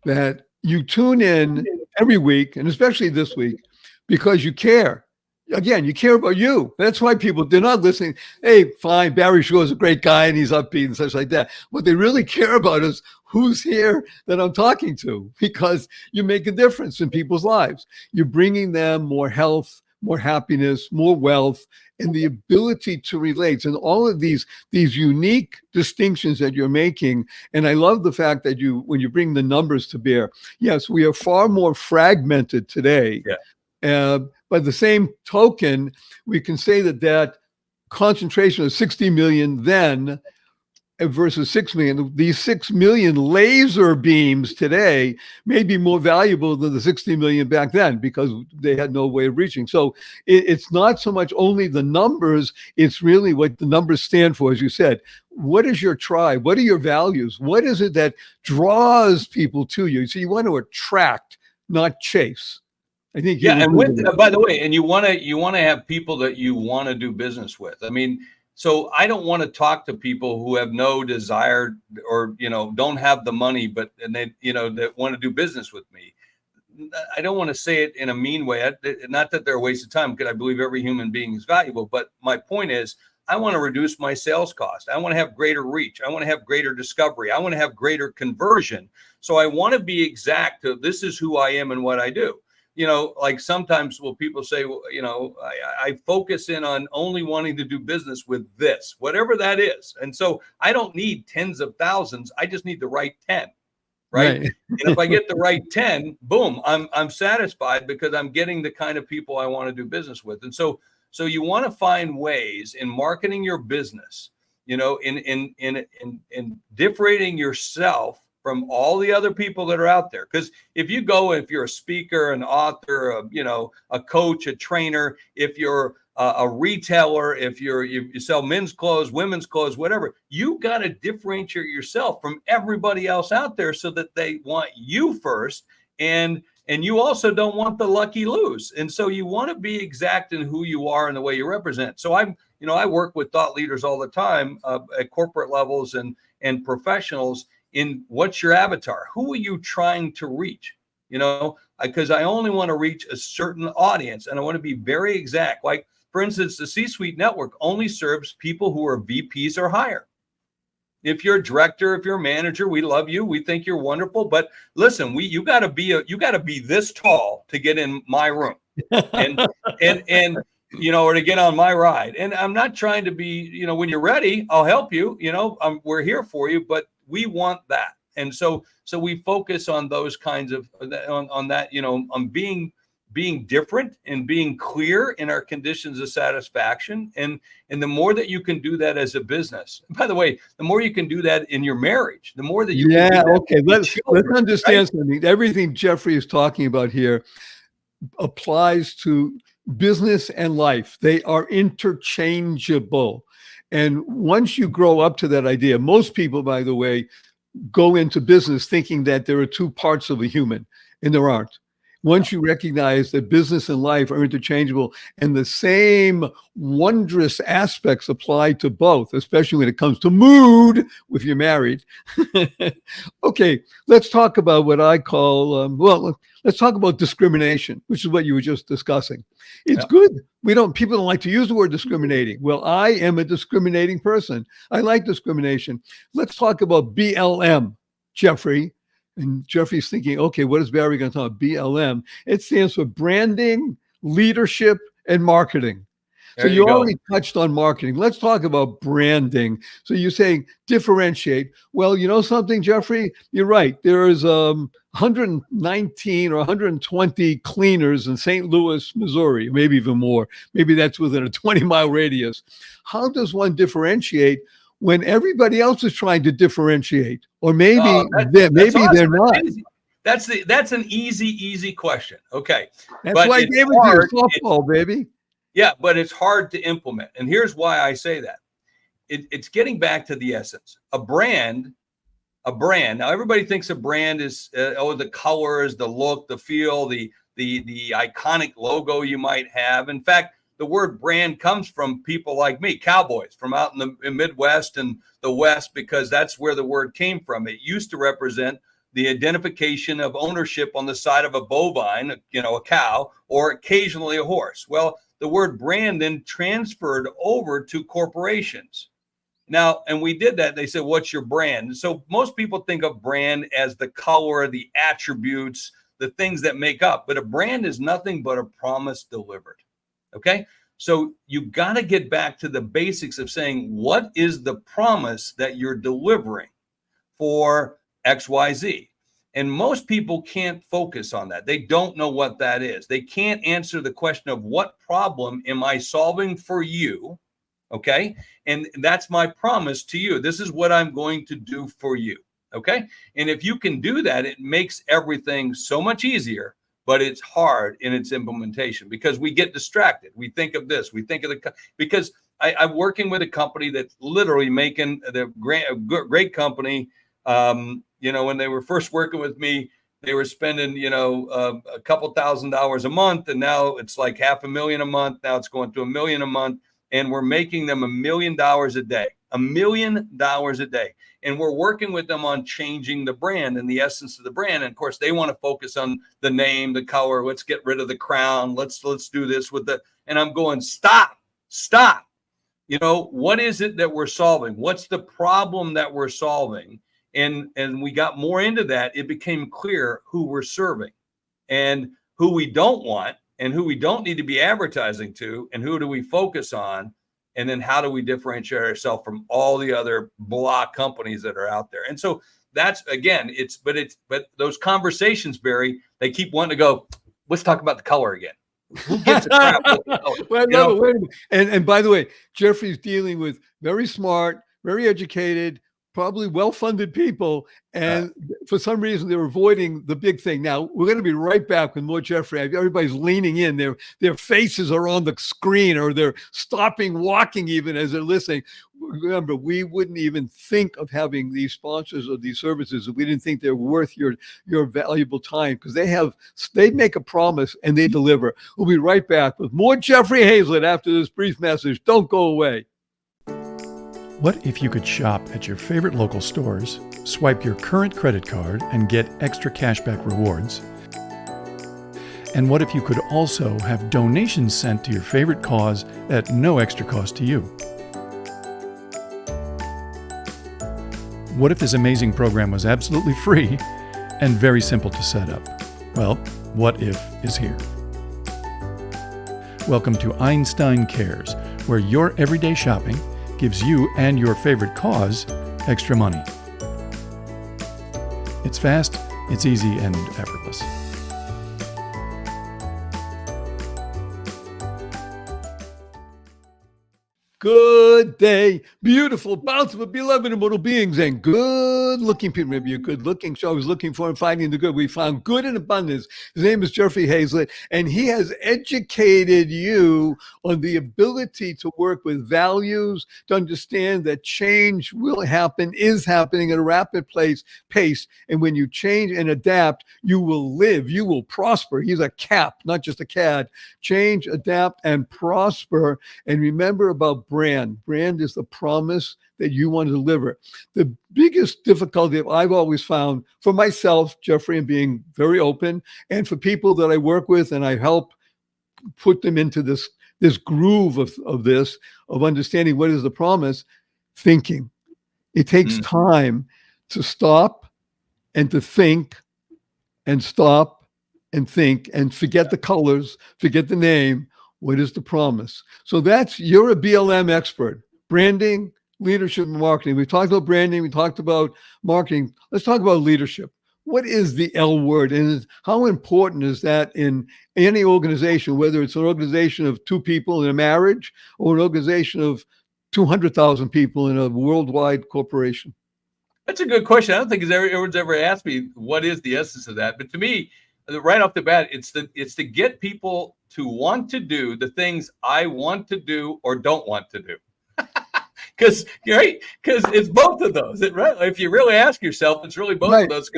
that you tune in every week, and especially this week, because you care. Again, you care about you. That's why they're not listening. Hey, fine, Barry Shore is a great guy and he's upbeat and such like that. What they really care about is who's here that I'm talking to, because you make a difference in people's lives. You're bringing them more health, more happiness, more wealth, and the ability to relate, and all of these unique distinctions that you're making. And I love the fact that when you bring the numbers to bear, yes, we are far more fragmented today. Yeah. By the same token, we can say that concentration of 60 million then versus 6 million, these 6 million laser beams today may be more valuable than the 60 million back then, because they had no way of reaching. So it's not so much only the numbers, it's really what the numbers stand for. As you said, what is your tribe? What are your values? What is it that draws people to you? So you want to attract, not chase. I think. Yeah, and by the way, and you want to have people that you want to do business with. I mean, so I don't want to talk to people who have no desire or don't have the money, but they that want to do business with me. I don't want to say it in a mean way. Not that they're a waste of time, because I believe every human being is valuable. But my point is, I want to reduce my sales cost. I want to have greater reach. I want to have greater discovery. I want to have greater conversion. So I want to be exact to this is who I am and what I do. Like sometimes people say, well, I focus in on only wanting to do business with this, whatever that is. And so I don't need tens of thousands. I just need the right 10. Right. And if I get the right 10, boom, I'm satisfied, because I'm getting the kind of people I want to do business with. And so you want to find ways in marketing your business, in differentiating yourself from all the other people that are out there. Because if you're a speaker, an author, a coach, a trainer, if you're a retailer, if you sell men's clothes, women's clothes, whatever, you got to differentiate yourself from everybody else out there, so that they want you first. And you also don't want the lucky lose. And so you want to be exact in who you are and the way you represent. So I work with thought leaders all the time at corporate levels and professionals. In what's your avatar? Who are you trying to reach? Because I only want to reach a certain audience, and I want to be very exact. Like, for instance, the C-Suite Network only serves people who are VPs or higher. If you're a director, if you're a manager, we love you. We think you're wonderful. But listen, you got to be this tall to get in my room, and or to get on my ride. And I'm not trying to be, when you're ready, I'll help you. We're here for you, but we want that. And so we focus on those kinds of on that, on being different and being clear in our conditions of satisfaction. And the more that you can do that as a business, and by the way, the more you can do that in your marriage, the more that you can do that. Okay. Let's understand something. Everything Jeffrey is talking about here applies to business and life. They are interchangeable. And once you grow up to that idea, most people, by the way, go into business thinking that there are two parts of a human, and there aren't. Once you recognize that business and life are interchangeable and the same wondrous aspects apply to both, especially when it comes to mood, if you're married. Okay, let's talk about what I call, let's talk about discrimination, which is what you were just discussing. It's good. People don't like to use the word discriminating. Well, I am a discriminating person. I like discrimination. Let's talk about BLM, Jeffrey. And Jeffrey's thinking, okay, what is Barry going to talk about? BLM. It stands for branding, leadership, and marketing. So There you you go. already touched on marketing. Let's talk about branding. So you're saying differentiate. Well, you know something, Jeffrey? You're right. There's 119 or 120 cleaners in St. Louis, Missouri, maybe even more. Maybe that's within a 20-mile radius. How does one differentiate when everybody else is trying to differentiate? Or maybe Oh, that's they're awesome. not. That's an easy question. Okay. That's But why I it's gave it to you, hard. softball, baby. Yeah, but it's hard to implement. And here's why I say that. It's getting back to the essence. A brand. Now everybody thinks a brand is the colors, the look, the feel, the iconic logo you might have. In fact, the word brand comes from people like me, cowboys from out in the Midwest and the West, because that's where the word came from. It used to represent the identification of ownership on the side of a bovine, a cow, or occasionally a horse. Well, the word brand then transferred over to corporations. Now, and we did that. They said, what's your brand? So most people think of brand as the color, the attributes, the things that make up. But a brand is nothing but a promise delivered. Okay. So you got to get back to the basics of saying, what is the promise that you're delivering for XYZ? And most people can't focus on that. They don't know what that is. They can't answer the question of what problem am I solving for you? Okay. And that's my promise to you. This is what I'm going to do for you. Okay. And if you can do that, it makes everything so much easier, but it's hard in its implementation because we get distracted. We think of this, we think of because I'm working with a company that's literally making the great company. When they were first working with me, they were spending, a couple $1,000s a month. And now it's like $500,000 a month. Now it's going to $1 million a month. And we're making them $1 million a day, $1 million a day. And we're working with them on changing the brand and the essence of the brand. And of course, they want to focus on the name, the color. Let's get rid of the crown. Let's do this and I'm going, stop. What is it that we're solving? What's the problem that we're solving? And we got more into that. It became clear who we're serving and who we don't want and who we don't need to be advertising to, and who do we focus on? And then how do we differentiate ourselves from all the other blah companies that are out there? And so that's, again, but those conversations, Barry, they keep wanting to go, let's talk about the color again. Who gives a crap? Well, I love it. Wait a minute. And by the way, Jeffrey's dealing with very smart, very educated, probably well-funded people. And for some reason, they're avoiding the big thing. Now, we're going to be right back with more Jeffrey. Everybody's leaning in. Their faces are on the screen, or they're stopping walking even as they're listening. Remember, we wouldn't even think of having these sponsors or these services if we didn't think they're worth your valuable time, because they make a promise and they deliver. We'll be right back with more Jeffrey Hayzlett after this brief message. Don't go away. What if you could shop at your favorite local stores, swipe your current credit card and get extra cashback rewards? And what if you could also have donations sent to your favorite cause at no extra cost to you? What if this amazing program was absolutely free and very simple to set up? Well, What If is here. Welcome to Einstein Cares, where your everyday shopping gives you and your favorite cause extra money. It's fast, it's easy, and effortless. Good day, beautiful, bountiful, beloved, immortal beings, and good-looking people. Maybe you're good-looking, so I was looking for and finding the good. We found good in abundance. His name is Jeffrey Hayzlett, and he has educated you on the ability to work with values, to understand that change will happen, is happening at a rapid pace, and when you change and adapt, you will live, you will prosper. He's a CAP, not just a CAD. Change, adapt, and prosper. And remember about brand. Brand is the promise that you want to deliver. The biggest difficulty I've always found for myself, Jeffrey, and being very open, and for people that I work with and I help put them into this groove of understanding what is the promise, thinking. It takes time to stop and to think and stop and think and forget the colors, forget the name. What is the promise? So you're a BLM expert, branding, leadership, and marketing. We talked about branding. We talked about marketing. Let's talk about leadership. What is the L word, and how important is that in any organization, whether it's an organization of 2 people in a marriage or an organization of 200,000 people in a worldwide corporation? That's a good question. I don't think everyone's ever asked me what is the essence of that. But to me, right off the bat, it's to get people to want to do the things I want to do or don't want to do. Because it's both of those. If you really ask yourself, it's really both of those.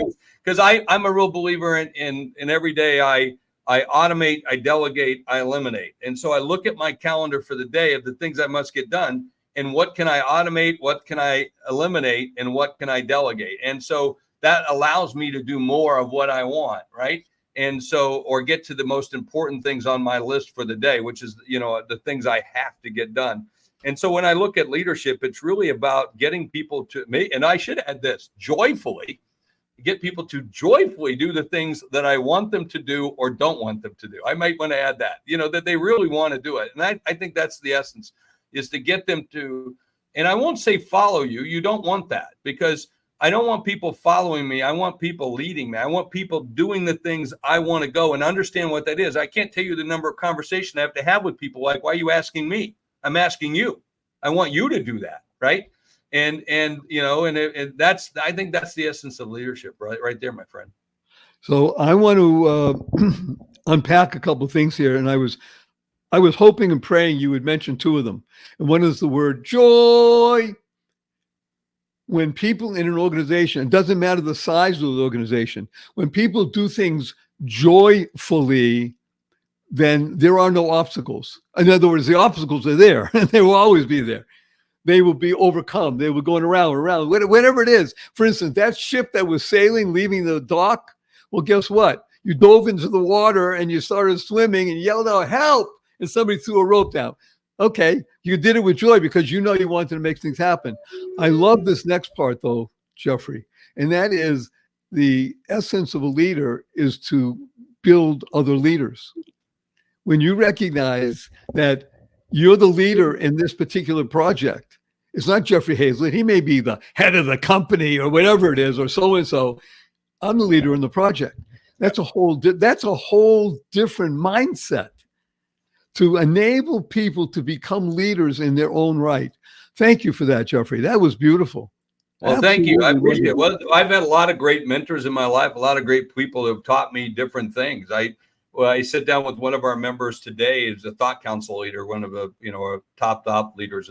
Because I'm a real believer in every day I automate, I delegate, I eliminate. And so I look at my calendar for the day of the things I must get done, and what can I automate, what can I eliminate, and what can I delegate. And so that allows me to do more of what I want, right? And so, or get to the most important things on my list for the day, which is, the things I have to get done. And so when I look at leadership, it's really about getting people to and I should add this, joyfully, get people to joyfully do the things that I want them to do or don't want them to do. I might want to add that, that they really want to do it. And I think that's the essence, is to get them to, and I won't say follow you. You don't want that, because I don't want people following me. I want people leading me. I want people doing the things I want to go and understand what that is. I can't tell you the number of conversations I have to have with people like, why are you asking me? I'm asking you. I want you to do that, right? And that's, I think that's the essence of leadership, right there, my friend. So I want to unpack a couple of things here, and I was hoping and praying you would mention 2 of them. And one is the word joy. When people in an organization, it doesn't matter the size of the organization, when people do things joyfully, then there are no obstacles. In other words, the obstacles are there, and they will always be there. They will be overcome. They will go around, whatever it is. For instance, that ship that was sailing, leaving the dock, well, guess what? You dove into the water and you started swimming and yelled out, help, and somebody threw a rope down. Okay, you did it with joy because you wanted to make things happen. I love this next part, though, Jeffrey, and that is the essence of a leader is to build other leaders. When you recognize that you're the leader in this particular project, it's not Jeffrey Hayzlett. He may be the head of the company or whatever it is, or so-and-so. I'm the leader in the project. That's a whole different mindset to enable people to become leaders in their own right. Thank you for that, Jeffrey. That was beautiful. Well, thank you. I appreciate it. Well, I've had a lot of great mentors in my life, a lot of great people who have taught me different things. I sit down with one of our members today, who's a thought council leader, one of the, our top leaders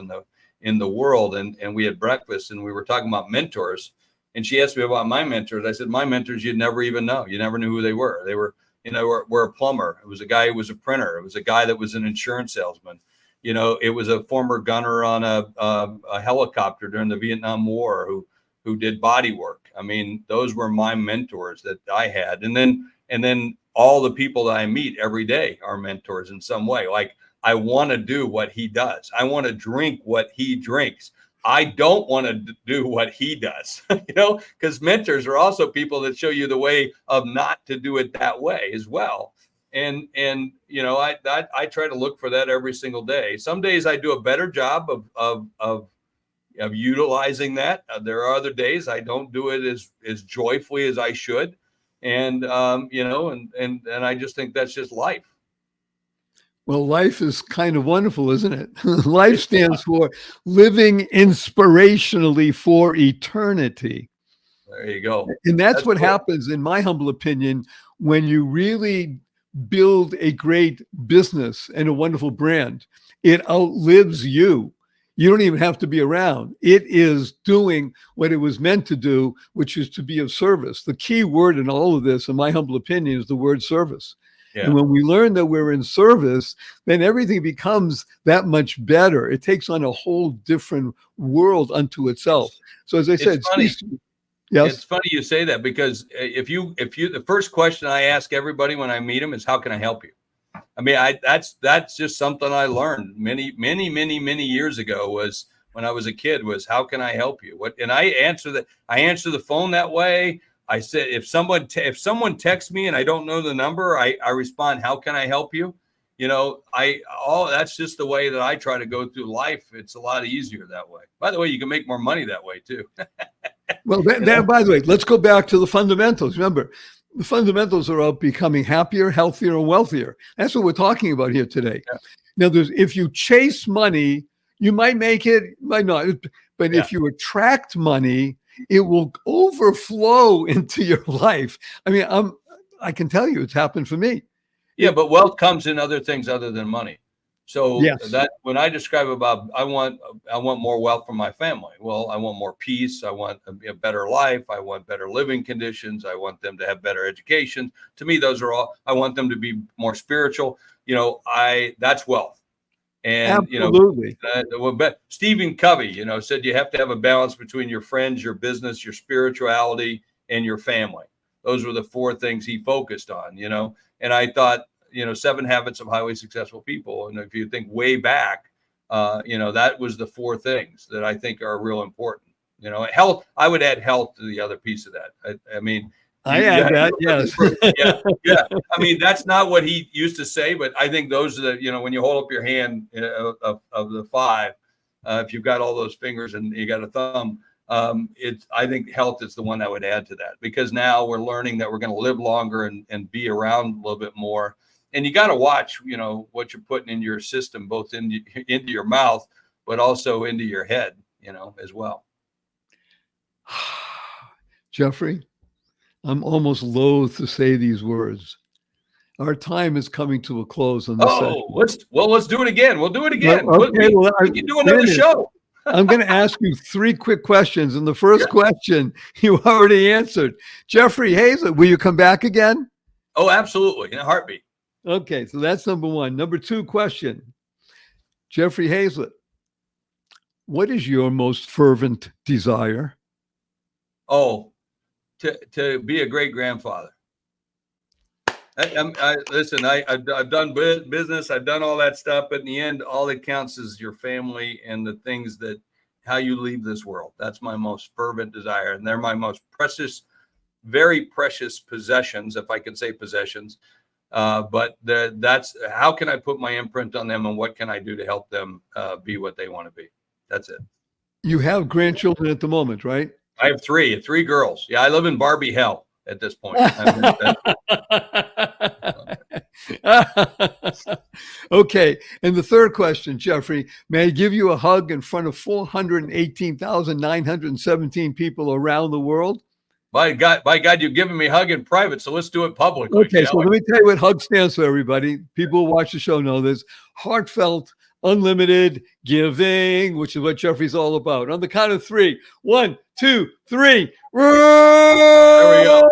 in the world. And we had breakfast and we were talking about mentors. And she asked me about my mentors. I said, my mentors, you'd never even know. You never knew who they were. They were, were a plumber. It was a guy who was a printer. It was a guy that was an insurance salesman. It was a former gunner on a helicopter during the Vietnam War who did body work. I mean, those were my mentors that I had. And then all the people that I meet every day are mentors in some way. Like, I want to do what he does. I want to drink what he drinks. I don't want to do what he does, because mentors are also people that show you the way of not to do it that way as well. And I try to look for that every single day. Some days I do a better job of utilizing that. There are other days I don't do it as joyfully as I should. And, and I just think that's just life. Well, life is kind of wonderful, isn't it? Life stands for living inspirationally for eternity. There you go. And that's what happens, in my humble opinion, when you really build a great business and a wonderful brand. It outlives you. You don't even have to be around. It is doing what it was meant to do, which is to be of service. The key word in all of this, in my humble opinion, is the word service. Yeah. And when we learn that we're in service, then everything becomes that much better. It takes on a whole different world unto itself. So as I said, yes. It's funny you say that, because if you, the first question I ask everybody when I meet them is, how can I help you? I mean, that's just something I learned many years ago, was when I was a kid, was how can I help you? And I answer the phone that way. I said, if someone texts me and I don't know the number, I respond, how can I help you? that's just the way that I try to go through life. It's a lot easier that way. By the way, you can make more money that way too. Well, by the way, let's go back to the fundamentals. Remember, the fundamentals are of becoming happier, healthier, and wealthier. That's what we're talking about here today. Yeah. Now, if you chase money, you might make it, might not. But if you attract money, it will overflow into your life. I mean, I can tell you it's happened for me. Yeah, but wealth comes in other things other than money. So that when I describe about I want more wealth for my family. Well, I want more peace. I want a better life. I want better living conditions. I want them to have better education. To me, those are all. I want them to be more spiritual. That's wealth. And absolutely. Stephen Covey, said you have to have a balance between your friends, your business, your spirituality, and your family. Those were the four things he focused on. And I thought, 7 Habits of Highly Successful People. And if you think way back, that was the four things that I think are real important. Health, I would add health to the other piece of that. I add that, yes. Yeah. I mean, that's not what he used to say, but I think those are the, when you hold up your hand of the 5, if you've got all those fingers and you got a thumb, I think health is the one I would add to that, because now we're learning that we're going to live longer and be around a little bit more. And you got to watch, what you're putting in your system, both into your mouth, but also into your head, as well. Jeffrey, I'm almost loath to say these words. Our time is coming to a close on this session. Let's do it again. We'll do it again. Well, okay, we can do another show. I'm going to ask you 3 quick questions. And the first question you already answered. Jeffrey Hayzlett, will you come back again? Oh, absolutely. In a heartbeat. Okay, so that's number 1. Number 2 question. Jeffrey Hayzlett, what is your most fervent desire? Oh, to be a great grandfather. Listen, I've done business, I've done all that stuff, but in the end, all that counts is your family and the things how you leave this world. That's my most fervent desire, and they're my most precious, very precious possessions, if I can say possessions. But that's how can I put my imprint on them, and what can I do to help them be what they want to be? That's it. You have grandchildren at the moment, right? I have 3 girls. Yeah, I live in Barbie hell at this point. Okay. And the third question, Jeffrey, may I give you a hug in front of 418,917 people around the world? By God, you're giving me a hug in private, so let's do it publicly. Okay, so let me tell you what HUG stands for, everybody. People who watch the show know this. Heartfelt, unlimited giving, which is what Jeffrey's all about. On the count of 3. 1, 2, 3. There we go.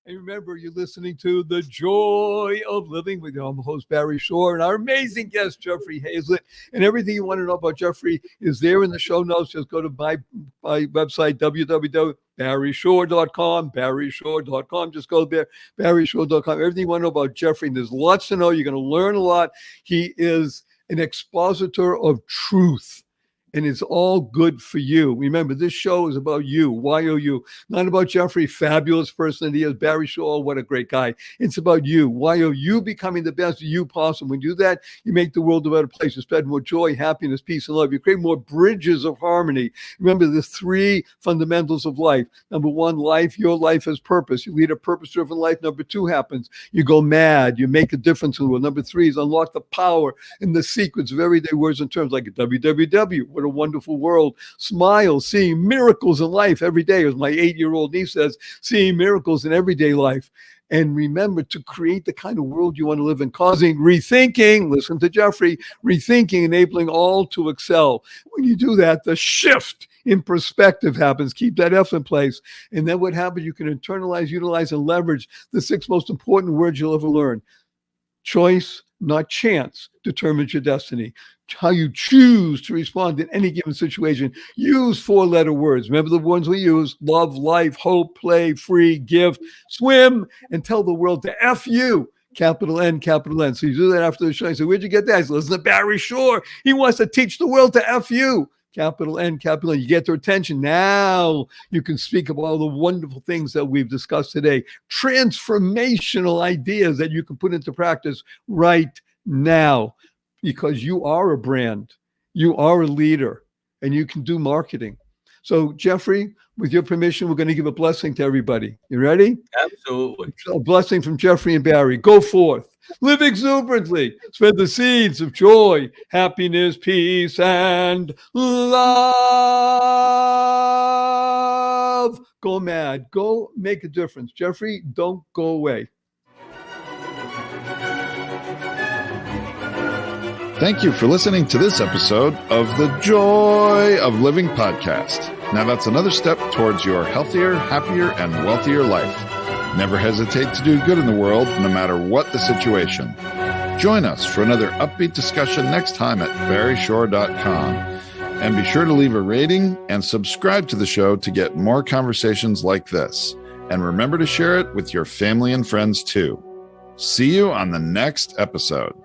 And remember, you're listening to The Joy of Living with your host, Barry Shore, and our amazing guest, Jeffrey Hayzlett. And everything you want to know about Jeffrey is there in the show notes. Just go to my website, www.barryshore.com, barryshore.com. Just go there, barryshore.com. Everything you want to know about Jeffrey, and there's lots to know. You're going to learn a lot. He is an expositor of truth. And it's all good for you. Remember, this show is about you, YOU, not about Jeffrey, fabulous person that he is, Barry Shaw, what a great guy. It's about you, YOU, becoming the best you possible. When you do that, you make the world a better place. You spread more joy, happiness, peace, and love. You create more bridges of harmony. Remember, the 3 fundamentals of life. Number 1, life, your life has purpose. You lead a purpose-driven life. Number 2 happens. You go mad. You make a difference in the world. Number 3 is unlock the power and the secrets of everyday words and terms like www. What a wonderful world. Smile, seeing miracles in life every day. As my 8-year-old niece says, seeing miracles in everyday life. And remember to create the kind of world you want to live in, causing rethinking, listen to Jeffrey, rethinking, enabling all to excel. When you do that, the shift in perspective happens. Keep that F in place. And then what happens, you can internalize, utilize, and leverage the 6 most important words you'll ever learn. Choice, not chance, determines your destiny. How you choose to respond in any given situation. Use 4-letter words. Remember the ones we use: love, life, hope, play, free, give, swim, and tell the world to F you. Capital N, capital N. So you do that after the show. I say, where'd you get that? I said, listen to Barry Shore. He wants to teach the world to F you. capital N, capital N. You get their attention. Now you can speak of all the wonderful things that we've discussed today. Transformational ideas that you can put into practice right now, because you are a brand, you are a leader, and you can do marketing. So, Jeffrey, with your permission, we're going to give a blessing to everybody. You ready? Absolutely. A blessing from Jeffrey and Barry. Go forth. Live exuberantly. Spread the seeds of joy, happiness, peace, and love. Go mad. Go make a difference. Jeffrey, don't go away. Thank you for listening to this episode of the Joy of Living podcast. Now that's another step towards your healthier, happier, and wealthier life. Never hesitate to do good in the world, no matter what the situation. Join us for another upbeat discussion next time at barryshore.com. And be sure to leave a rating and subscribe to the show to get more conversations like this. And remember to share it with your family and friends too. See you on the next episode.